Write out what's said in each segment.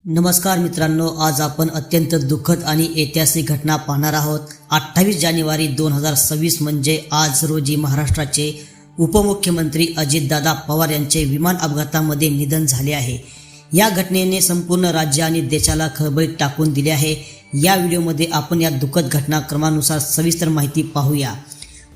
नमस्कार मित्रांनो, आज आपण अत्यंत दुःखद आणि ऐतिहासिक घटना पाहणार आहोत। 28 जानेवारी 2026 म्हणजे आज रोजी महाराष्ट्राचे उपमुख्यमंत्री अजितदादा पवार यांचे विमान अपघातामध्ये निधन झाले आहे। या घटनेने संपूर्ण राज्य आणि देशाला खळबळीत टाकून दिले आहे। या व्हिडिओमध्ये आपण या दुःखद घटनाक्रमानुसार सविस्तर माहिती पाहूया।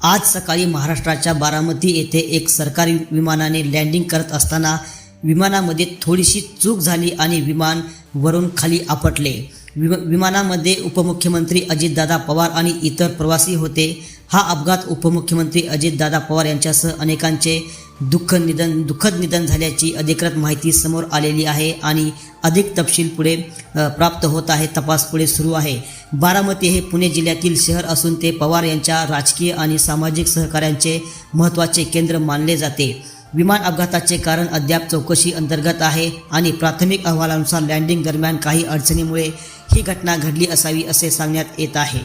आज सकाळी महाराष्ट्राच्या बारामती येथे एक सरकारी विमानाने लँडिंग करत असताना विमानामध्ये थोडीशी चूक झाली आणि विमान वरून खाली आपटले। विमानामध्ये उपमुख्यमंत्री अजितदादा पवार आणि इतर प्रवासी होते। हा अपघात उपमुख्यमंत्री अजितदादा पवार यांच्यासह अनेकांचे दुःखद निधन झाल्याची अधिकृत माहिती समोर आलेली आहे आणि अधिक तपशील पुढे प्राप्त होत आहे। तपास पुढे सुरू आहे। बारामती हे पुणे जिल्ह्यातील शहर असून ते पवार यांच्या राजकीय आणि सामाजिक सहकार्याचे महत्त्वाचे केंद्र मानले जाते। विमान अपघाताचे कारण अद्याप चौकशी अंतर्गत आहे आणि प्राथमिक अहवालानुसार लँडिंग दरम्यान काही अडचणीमुळे ही घटना घडली असावी असे सांगण्यात येत आहे।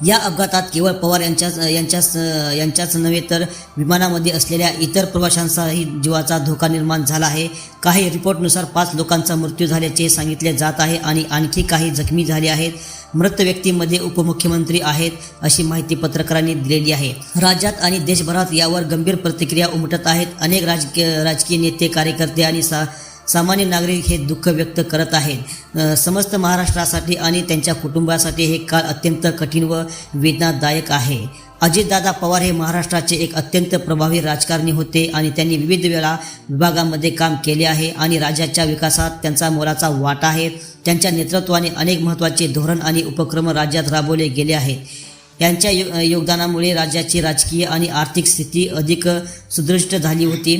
या अपघातात केवळ पवार यांच्याच नव्हे तर विमानामध्ये असलेल्या इतर प्रवाशांचाही जीवाचा धोका निर्माण झाला आहे। काही रिपोर्टनुसार 5 लोकांचा मृत्यू झाल्याचे सांगितले जात आहे आणि आणखी काही जखमी झाले आहेत। मृत व्यक्तींमध्ये उपमुख्यमंत्री आहेत अशी माहिती पत्रकारांनी दिलेली आहे। राज्यात आणि देशभरात यावर गंभीर प्रतिक्रिया उमटत आहेत। अनेक राजकीय नेते, कार्यकर्ते आणि सामान्य नागरिक हे दुःख व्यक्त करत आहेत। समस्त महाराष्ट्रासाठी आणि त्यांच्या कुटुंबासाठी हे काळ अत्यंत कठीण व वेदनादायक आहे। अजितदादा पवार हे महाराष्ट्राचे एक अत्यंत प्रभावी राजकारणी होते आणि त्यांनी विविध विभागांमध्ये काम केले आहे आणि राज्याच्या विकासात त्यांचा मोलाचा वाटा आहे। त्यांच्या नेतृत्वाने अनेक महत्त्वाचे धोरण आणि उपक्रम राज्यात राबवले गेले आहेत। यांच्या योगदानामुळे राज्याची राजकीय आणि आर्थिक स्थिती अधिक सुदृढ झाली होती।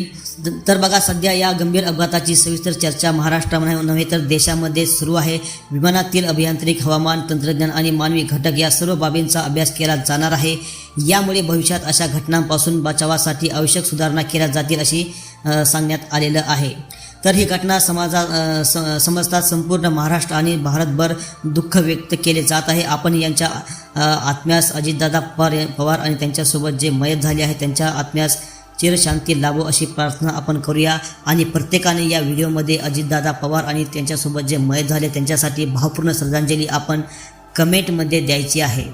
तर बघा, सध्या या गंभीर अपघाताची सविस्तर चर्चा महाराष्ट्रामध्ये नव्हे तर देशामध्ये सुरू आहे। विमानातील अभियांत्रिक, हवामान, तंत्रज्ञान आणि मानवी घटक या सर्व बाबींचा अभ्यास केला जाणार आहे। यामुळे भविष्यात अशा घटनांपासून बचावासाठी आवश्यक सुधारणा केल्या जातील अशी सांगण्यात आलेलं आहे। तर ही घटना समजतात संपूर्ण महाराष्ट्र आणि भारतभर दुःख व्यक्त केले जात आहे। आपण यांच्या आत्म्यास, अजितदादा पवार आणि त्यांच्यासोबत जे मयत झाले आहे त्यांच्या आत्म्यास चिरशांती लाभो अशी प्रार्थना आपण करूया आणि प्रत्येकाने या व्हिडिओमध्ये अजितदादा पवार आणि त्यांच्यासोबत जे मयत झाले त्यांच्यासाठी भावपूर्ण श्रद्धांजली आपण कमेंटमध्ये द्यायची आहे।